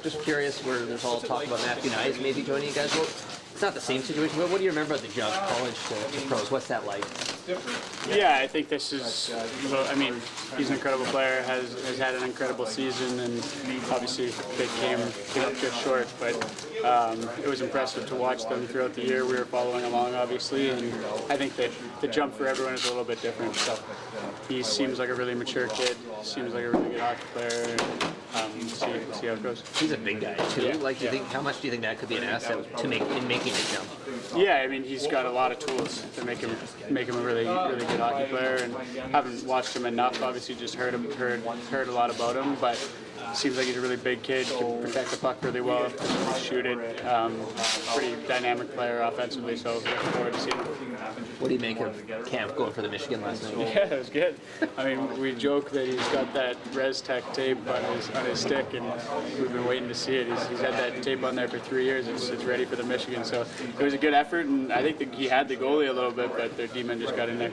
just curious, where there's all talk about Matthew Nyes maybe joining you guys. Well, it's not the same situation, but what do you remember about the jump, college to pros? What's that like? Yeah, I think this is, I mean, he's an incredible player, has had an incredible season, and obviously they came up just short, but it was impressive to watch them throughout the year. We were following along, obviously, and I think that the jump for everyone is a little bit different. So he seems like a really mature kid, seems like a really good hockey player, and we'll see how it goes. He's a big guy, too. Yeah, Like, do you think, how much do you think that could be an asset to making the jump? Yeah, I mean, he's got a lot of tools to make him a really good hockey player, and haven't watched him enough. Obviously, just heard a lot about him, but seems like he's a really big kid, can protect the puck really well, shoot it. Pretty dynamic player offensively, so looking forward to seeing him. What do you make of Camp going for the Michigan last night? Yeah, it was good. I mean, we joke that he's got that Res Tech tape on his stick, and we've been waiting to see it. He's had that tape on there for 3 years. It's ready for the Michigan, so it was a good effort, and I think he had the goalie a little bit, but their D-men just got in there.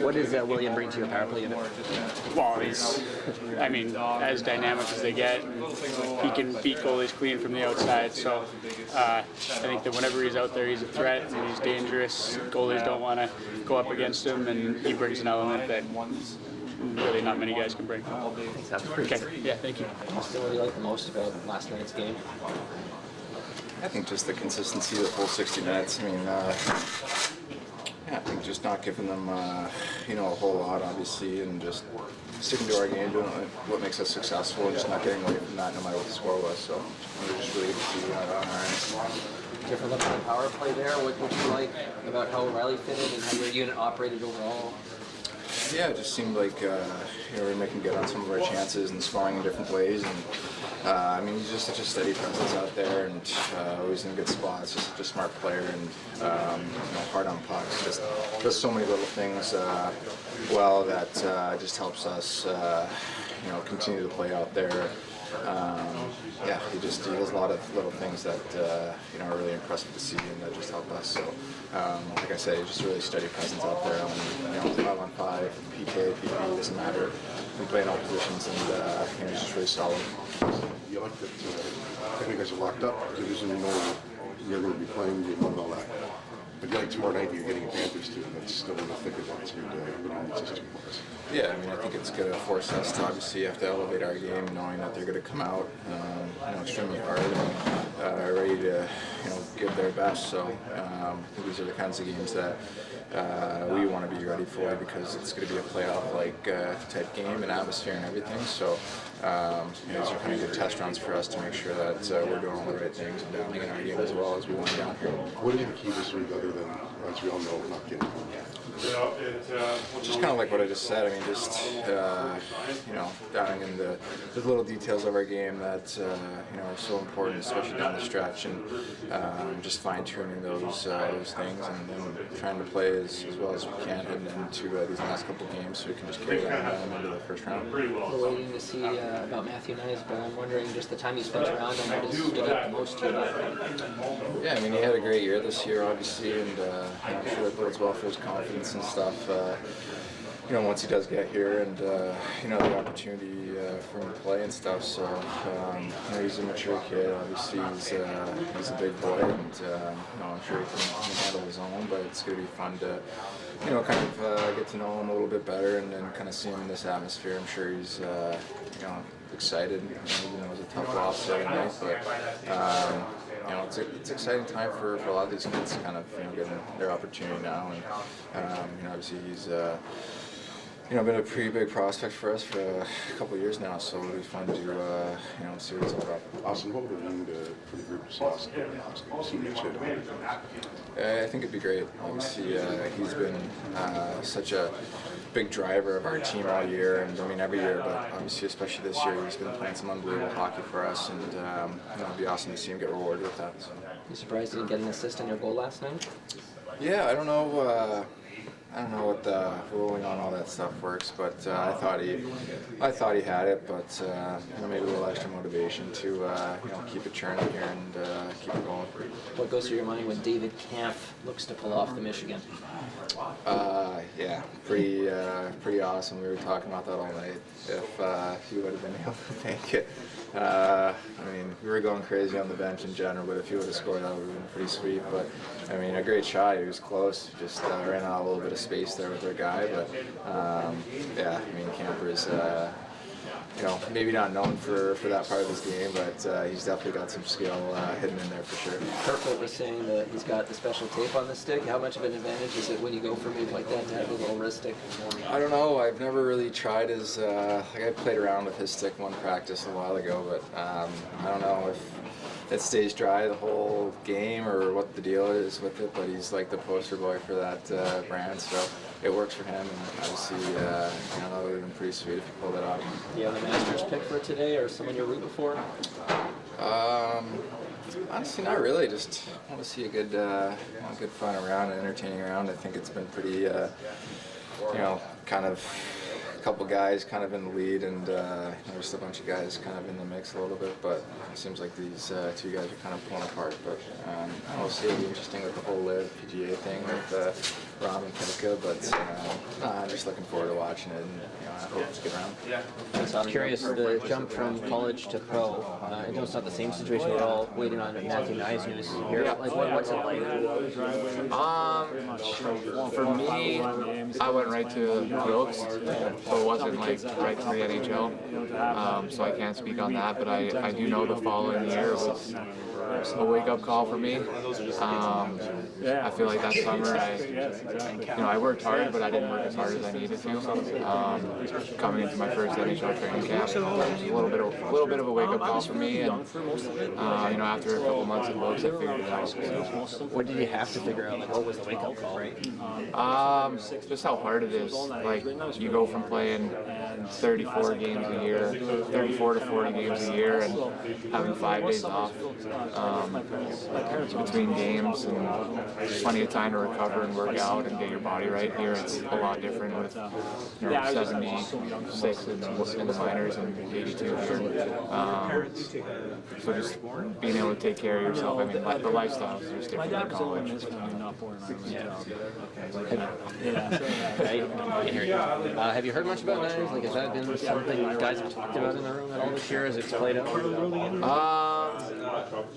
What does William bring to your power play unit? Well, he's, I mean, as dynamic as they get. He can beat goalies clean from the outside, so I think that whenever he's out there, he's a threat and he's dangerous. Goalies don't want to go up against him, and he brings an element that really not many guys can bring. That's pretty Okay. Yeah, thank you. Austin, what do you like the most about last night's game? I think just the consistency of the full 60 minutes. I mean, I think just not giving them, a whole lot, obviously, and just sticking to our game, doing what makes us successful, and just not getting away from that no matter what the score was. So it was just really good to see on our end. Different look on the power play there. What do you like about how O'Reilly fitted and how your unit operated overall? Yeah, it just seemed like we're making good on some of our chances and scoring in different ways. And I mean, he's just such a steady presence out there, and always in good spots. Just such a smart player, and hard on pucks. Just does so many little things well that just helps us, continue to play out there. He does a lot of little things that are really impressive to see, and that just help us. So, like I said, he's just a really steady presence out there. On 5-on-5, PK, PP, doesn't matter. We play in all positions, and he's just really solid. You like that you guys are locked up, because you know you're going to be playing, you know all that. But like tomorrow night, you're getting a Panthers too, and that's still in the thick of it. It's good to just Yeah, I mean, I think it's going to force us to obviously have to elevate our game, knowing that they're going to come out, extremely hard and ready to, give their best. So I think these are the kinds of games that we want to be ready for, because it's going to be a playoff-like type game and atmosphere and everything. So these are kind of good test runs for us to make sure that we're doing all the right things and dialing in our game as well as we want down here. What do you think the key this week, other than, as we all know, we're not getting just kind of like what I just said. I mean, just dialing in the little details of our game that are so important, especially down the stretch, and just fine tuning those things, and then trying to play as well as we can heading into these last couple games, so we can just carry that momentum into the first round. We're waiting to see about Matthew Nyes, but I'm wondering just the time he spent around him, what has stood out the most to you? Yeah, I mean, he had a great year this year, obviously, and I'm sure it bodes well for his confidence and stuff. Once he does get here, and the opportunity for him to play and stuff. So he's a mature kid. Obviously, he's a big boy, and I'm sure he can handle his own. But it's going to be fun to get to know him a little bit better, and then kind of see him in this atmosphere. I'm sure he's excited. Even though it was a tough loss the other night, but it's an exciting time for a lot of these kids, kind of getting their opportunity now, and obviously he's been a pretty big prospect for us for a couple of years now, so it'll be fun to see what it's all about. Austin, what would it mean for the group to see Auston Matthews? I think it'd be great. Obviously, he's been such a big driver of our team all year, and I mean every year, but obviously especially this year, he's been playing some unbelievable hockey for us, and it'd be awesome to see him get rewarded with that. So. You surprised you didn't get an assist on your goal last night? Yeah, I don't know what the ruling on all that stuff works, but I thought he had it, but maybe a little extra motivation to keep it churning here and keep it going. What goes through your mind when David Kampf looks to pull off the Michigan? Yeah, pretty awesome. We were talking about that all night. If he would have been able to make it, we were going crazy on the bench in general, but if he would have scored, that would have been pretty sweet. But I mean, a great shot. He was close. Just ran out a little bit of space there with their guy. But yeah, I mean, Camper's you know, maybe not known for that part of his game, but he's definitely got some skill hidden in there for sure. Kerfoot was saying that he's got the special tape on the stick. How much of an advantage is it when you go for a move like that to have a little wrist stick? I don't know. I've never really tried his. Like I played around with his stick one practice a while ago, but I don't know if it stays dry the whole game or what the deal is with it. But he's like the poster boy for that brand, so it works for him. And obviously, you know, that would have been pretty sweet if he pulled it off. Do you have a Masters pick for today, or someone you're rooting for? Honestly, not really. Just want to see a good fun round, an entertaining round. I think it's been pretty, you know, kind of a couple guys kind of in the lead, and just a bunch of guys kind of in the mix a little bit. But it seems like these two guys are kind of pulling apart. But we'll see. It'll be interesting with the whole LIV PGA thing with Rob and Koepka. But I'm just looking forward to watching it. And, you know, I hope it's a good round. So I'm curious, the jump from college to pro, I know it's not the same situation. We're all waiting on Matthew Nyes news here. Like, what's it like? For me, I went right to Wilkes, so it wasn't like right to the NHL. So I can't speak on that, but I do know the following year was a wake-up call for me. I feel like that summer I worked hard, but I didn't work as hard as I needed to. Coming into my first NHL training camp, it was a little bit of a wake-up call for me, and after a couple months of Wilkes, I figured it out. So. What did you have to figure out? Like, what was the wake-up call? Just how hard it is. Like, you go from playing 34 games a year, 34 to 40 games a year, and having 5 days off between games, and plenty of time to recover and work out and get your body right. Here it's a lot different with 76 in the minors and 82 here. So just being able to take care of yourself. I mean, the lifestyle is just different than college. Have you heard much about Nyes? Like, has that been something you guys have talked about in the room at all this year as it's played out?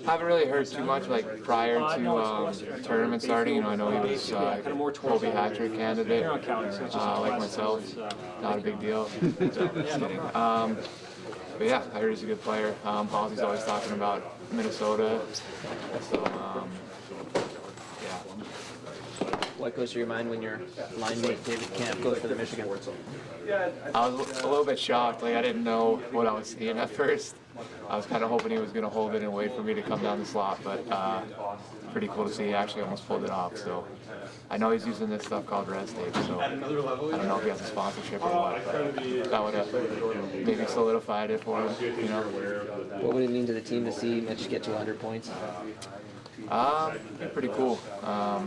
Haven't really heard too much like prior to tournament starting. I know he was Kobe hat-trick candidate, like myself. Not a big deal. Just kidding. But yeah, I heard he's a good player. Halsey's always talking about Minnesota. So yeah. What goes through your mind when your line mate David Camp goes for the Michigan? I was a little bit shocked. Like, I didn't know what I was seeing at first. I was kind of hoping he was going to hold it and wait for me to come down the slot, but pretty cool to see he actually almost pulled it off. So I know he's using this stuff called res tape, so I don't know if he has a sponsorship or what, but that would have maybe solidified it for him, you know. What would it mean to the team to see Mitch get to 100 points? Pretty cool. I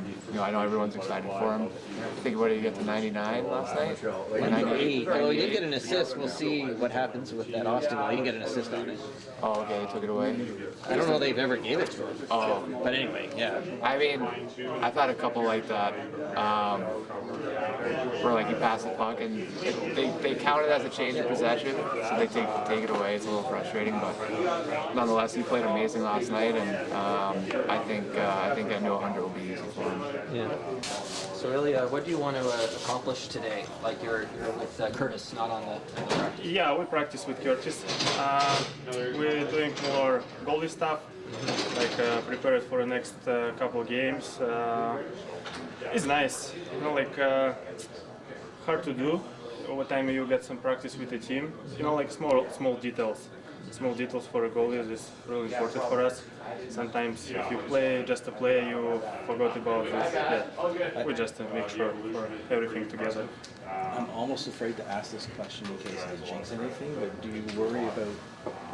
know everyone's excited for him. I think, what did he get to 99 last night? Or 98? Oh, he did get an assist. We'll see what happens with that Austin. He didn't get an assist on it. Oh, okay, he took it away. I don't know they've ever gave it to him. Oh. But anyway, yeah. I mean, I've had a couple like that, where like you pass the puck and they count it as a change of possession, so they take it away. It's a little frustrating, but nonetheless, he played amazing last night, and I think getting to 100 will be easy for him. Yeah. So Ilya, what do you want to accomplish today? Like you're with Curtis, not on the practice. Yeah, we practice with Curtis. We're doing more goalie stuff, like prepared for the next couple games. It's nice, hard to do. Over time you get some practice with the team. Like small details. Small details for a goalie is really important for us. Sometimes if you play just to play, you forgot about this. Yeah. We just make sure for everything together. I'm almost afraid to ask this question in case I jinx anything, but do you worry about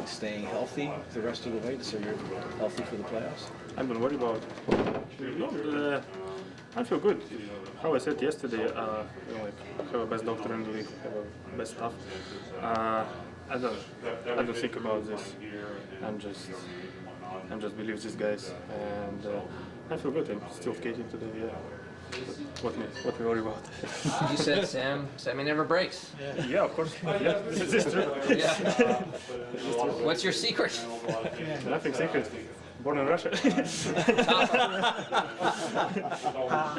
staying healthy the rest of the way so you're healthy for the playoffs? I don't worry about it. I feel good. How I said yesterday, have a best doctor in the league, have a best staff. I don't think about this. I'm just believe these guys, and I feel good. I'm still skating today. Yeah. What me worry about? You said Sammy never breaks. Yeah, of course. Yeah, this is true. Yeah. What's your secret? Nothing secret. Born in Russia.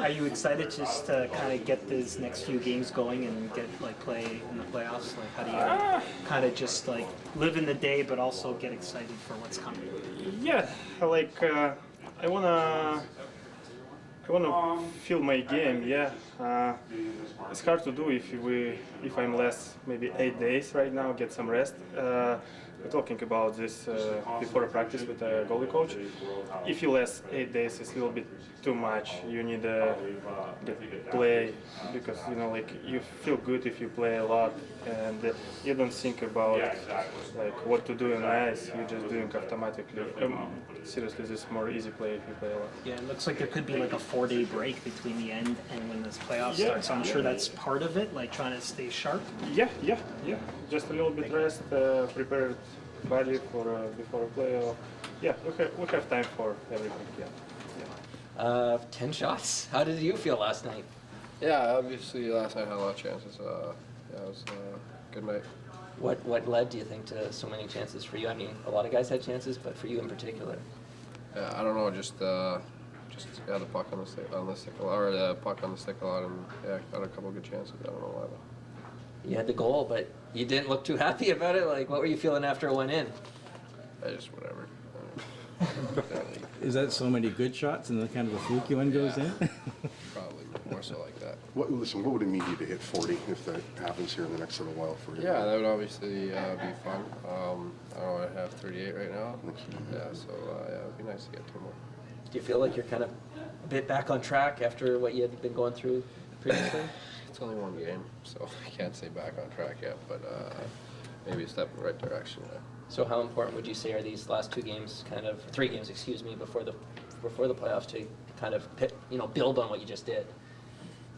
Are you excited just to kind of get these next few games going and get like play in the playoffs? Like, how do you kind of just like live in the day, but also get excited for what's coming? Yeah, like I wanna feel my game. Yeah, it's hard to do if I'm less maybe 8 days right now. Get some rest. We're talking about this before a practice with a goalie coach. If you last 8 days, it's a little bit too much. You need to play because like you feel good if you play a lot, and you don't think about like what to do in the ice. You're just doing automatically. Seriously, this is more easy play if you play a lot. Yeah, it looks like there could be like a 4-day break between the end and when this playoff starts. So I'm sure that's part of it, like trying to stay sharp. Yeah. Just a little bit rest, prepare body for before a play. Yeah, we have time for everything. Yeah. 10 shots. How did you feel last night? Yeah, obviously last night had a lot of chances. Yeah, it was a good night. What led, do you think, to so many chances for you? I mean, a lot of guys had chances, but for you in particular. Yeah, I don't know, just the puck on the stick a lot, or the puck on the stick a lot, and yeah, got a couple good chances. I don't know why, but You had the goal, but you didn't look too happy about it. Like, what were you feeling after it went in? I just whatever. Is that so many good shots and then kind of a fluky one goes in? Probably more so like that. What would it mean to you to hit 40 if that happens here in the next little while for you? Yeah, that would obviously be fun. I don't know, I have 38 right now. Yeah, so yeah, it would be nice to get 2 more. Do you feel like you're kind of a bit back on track after what you had been going through previously? It's only 1 game, so I can't say back on track yet, but maybe a step in the right direction. Yeah. So how important would you say are these last 2 games, kind of 3 games, excuse me, before the playoffs to kind of build on what you just did?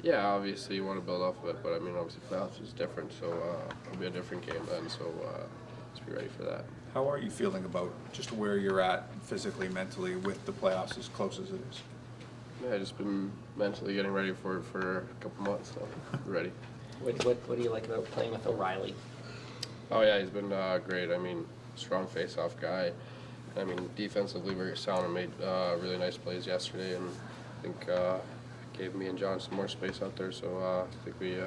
Yeah, obviously you want to build off of it, but I mean obviously playoffs is different, so it'll be a different game then. So let's be ready for that. How are you feeling about just where you're at physically, mentally, with the playoffs as close as it is? Yeah, I've just been mentally getting ready for it for a couple months, so ready. What do you like about playing with O'Reilly? Oh yeah, he's been great. I mean, strong face-off guy. I mean, defensively very sound and made really nice plays yesterday, and I think gave me and John some more space out there. So I think we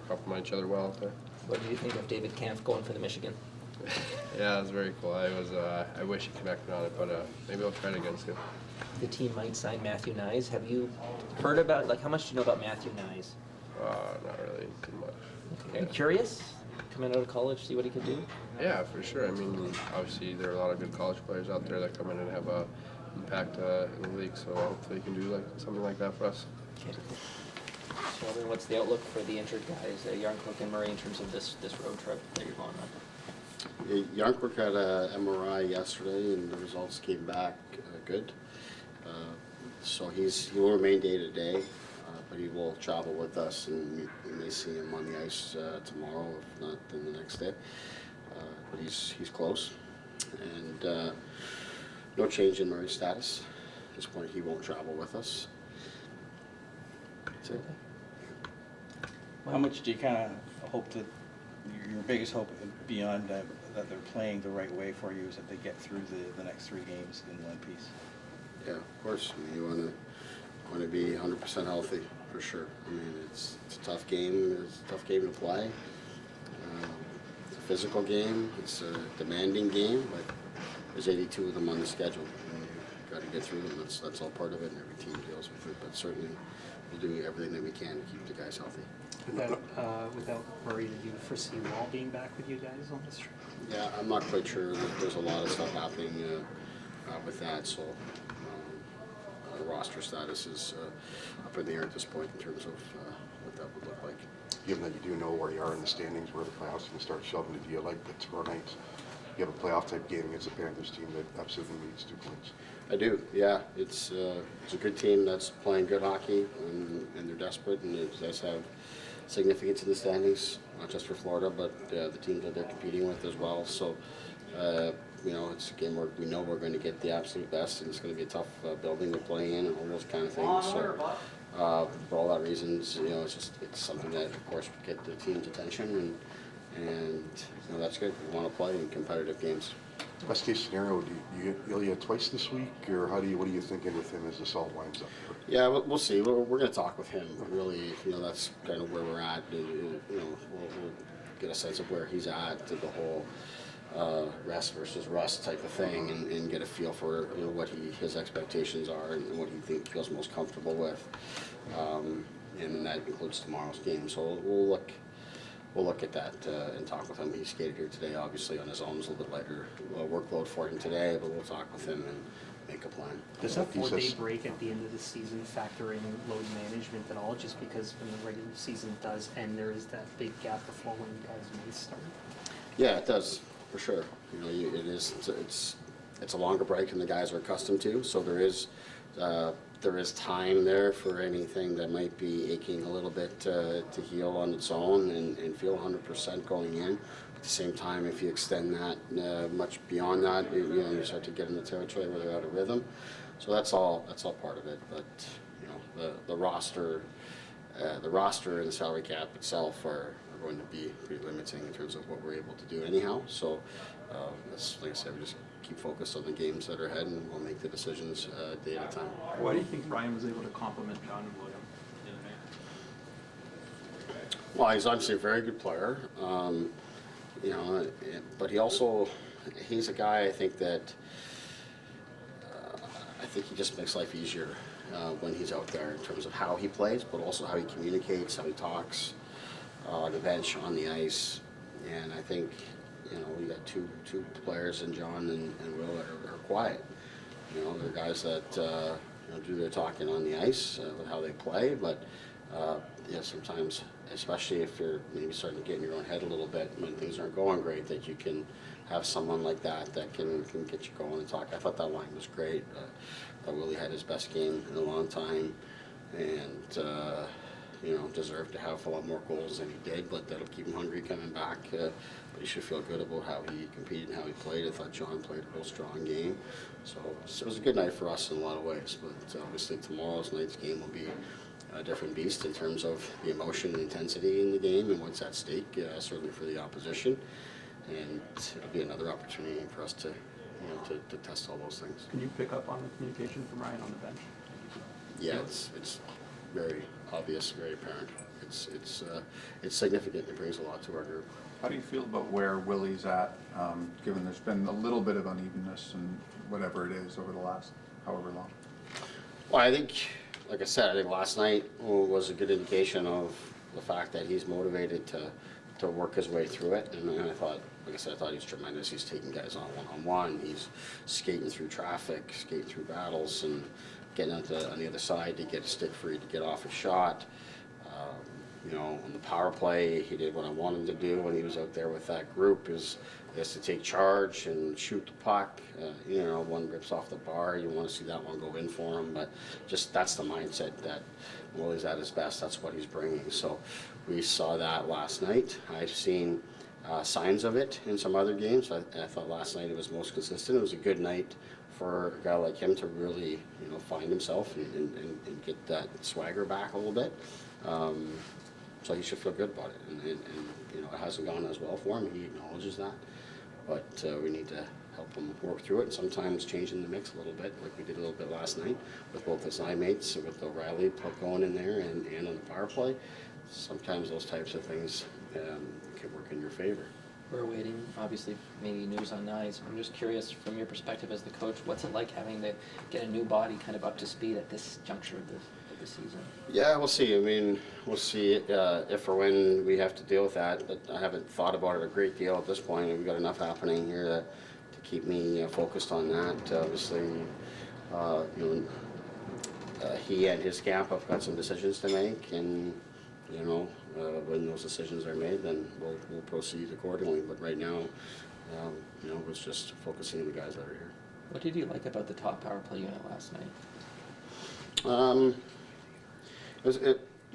complement each other well out there. What do you think of David Kampf going for the Michigan? Yeah, it was very cool. I wish he connected on it, but maybe I'll try it against him. The team might sign Matthew Nyes. Have you heard about, like, how much do you know about Matthew Nyes? Not really too much. Are you curious? Coming out of college, see what he could do? Yeah, for sure. I mean, obviously there are a lot of good college players out there that come in and have a impact in the league. So hopefully he can do something like that for us. Okay. Sheldon, what's the outlook for the injured guys, Yarncrook and Murray, in terms of this road trip that you're going on? Yarncrook had an MRI yesterday, and the results came back good. So he will remain day to day, but he will travel with us, and we may see him on the ice tomorrow, if not then the next day. But he's close, and no change in Murray's status. At this point, he won't travel with us. That's it. How much do you kind of hope that your biggest hope beyond that they're playing the right way for you is that they get through the next 3 games in one piece? Yeah, of course. I mean, you want to be 100% healthy for sure. I mean, it's a tough game. It's a tough game to play. It's a physical game. It's a demanding game, but there's 82 of them on the schedule, and you've got to get through them. That's all part of it, and every team deals with it. But certainly, we'll do everything that we can to keep the guys healthy. Without Murray, do you foresee Wall being back with you guys on this trip? Yeah, I'm not quite sure. There's a lot of stuff happening with that, so the roster status is up in the air at this point in terms of what that would look like. Given that you do know where you are in the standings, where the playoffs are going to start, Sheldon, do you like that tomorrow night you have a playoff type game against the Panthers team that absolutely needs 2 points? I do, yeah. It's a good team that's playing good hockey, and they're desperate, and it does have significance in the standings, not just for Florida, but the teams that they're competing with as well. So, it's a game where we know we're going to get the absolute best, and it's going to be a tough building to play in and all those kind of things. So, for all that reasons, it's something that, of course, would get the team's attention, and that's good. We want to play in competitive games. Best case scenario, do you get Ilya twice this week, or what are you thinking with him as this all winds up? Yeah, we'll see. We're going to talk with him. Really, that's kind of where we're at. We'll get a sense of where he's at to the whole rest versus rust type of thing, and get a feel for what his expectations are and what he feels most comfortable with. And that includes tomorrow's game. So we'll look at that and talk with him. He skated here today, obviously on his own. It's a little bit lighter workload for him today, but we'll talk with him and make a plan. Does that 4-day break at the end of the season factor in load management at all? Just because when the regular season does end, there is that big gap before when you guys may start. Yeah, it does for sure. It is. It's a longer break than the guys are accustomed to. So there is time there for anything that might be aching a little bit to heal on its own and feel 100% going in. At the same time, if you extend that much beyond that, you start to get in the territory where they're out of rhythm. So that's all part of it. But the roster and the salary cap itself are going to be pretty limiting in terms of what we're able to do anyhow. So like I said, we just keep focused on the games that are ahead, and we'll make the decisions day at a time. Why do you think Ryan was able to complement John and William? Well, he's obviously a very good player, but he's a guy I think that he just makes life easier when he's out there in terms of how he plays, but also how he communicates, how he talks on the bench, on the ice, and I think we got two players in John and Will that are quiet. They're guys that do their talking on the ice with how they play, but sometimes, especially if you're maybe starting to get in your own head a little bit when things aren't going great, that you can have someone like that can get you going and talk. I thought that line was great. Willie had his best game in a long time, and deserved to have a lot more goals than he did, but that'll keep him hungry coming back. But he should feel good about how he competed and how he played. I thought John played a real strong game. So it was a good night for us in a lot of ways, but obviously tomorrow's night's game will be a different beast in terms of the emotion and intensity in the game and what's at stake, certainly for the opposition. And it'll be another opportunity for us to test all those things. Can you pick up on the communication from Ryan on the bench? Yeah, it's very obvious, very apparent. It's significant. It brings a lot to our group. How do you feel about where Willie's at, given there's been a little bit of unevenness and whatever it is over the last however long? Well, I think, like I said, I think last night was a good indication of the fact that he's motivated to work his way through it. And I thought, like I said, I thought he was tremendous. He's taking guys on one-on-one. He's skating through traffic, skating through battles, and getting on the other side to get a stick free, to get off a shot. On the power play, he did what I wanted him to do when he was out there with that group, is to take charge and shoot the puck. One rips off the bar, you want to see that one go in for him, but just that's the mindset that Willie's at his best. That's what he's bringing. So we saw that last night. I've seen signs of it in some other games. I thought last night it was most consistent. It was a good night for a guy like him to really, find himself and get that swagger back a little bit. So he should feel good about it. And it hasn't gone as well for him. He acknowledges that. But we need to help him work through it. And sometimes changing the mix a little bit, like we did a little bit last night with both his line mates, with O'Reilly going in there and on the power play. Sometimes those types of things can work in your favor. We're waiting, obviously, maybe news on Knies. I'm just curious, from your perspective as the coach, what's it like having to get a new body kind of up to speed at this juncture of the season? Yeah, we'll see. I mean, we'll see if or when we have to deal with that. But I haven't thought about it a great deal at this point. We've got enough happening here to keep me focused on that. Obviously, he and his camp have got some decisions to make, and when those decisions are made, then we'll proceed accordingly. But right now, it's just focusing on the guys that are here. What did you like about the top power play unit last night?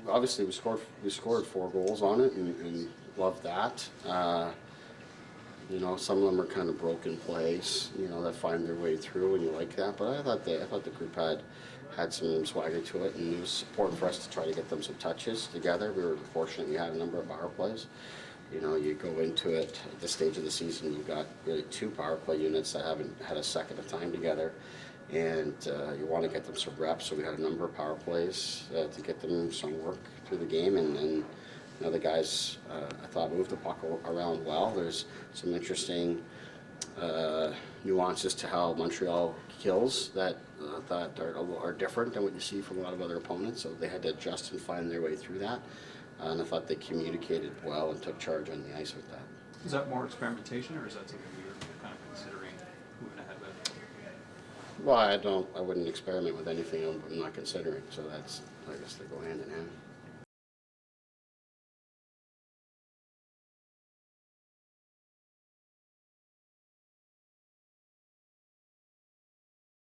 Obviously we scored 4 goals on it, and loved that. Some of them are kind of broken plays, that find their way through, and you like that. But I thought the group had some swagger to it, and it was important for us to try to get them some touches together. We were fortunate we had a number of power plays. You know, you go into it at this stage of the season, you've got really 2 power play units that haven't had a second of time together, and you want to get them some reps. So we had a number of power plays to get them some work through the game, and you know, the guys I thought moved the puck around well. There's some interesting nuances to how Montreal kills that are different than what you see from a lot of other opponents. So they had to adjust and find their way through that. And I thought they communicated well and took charge on the ice with that. Is that more experimentation, or is that something you're kind of considering moving ahead with? Well, I wouldn't experiment with anything I'm not considering. So that's, I guess they go hand in hand.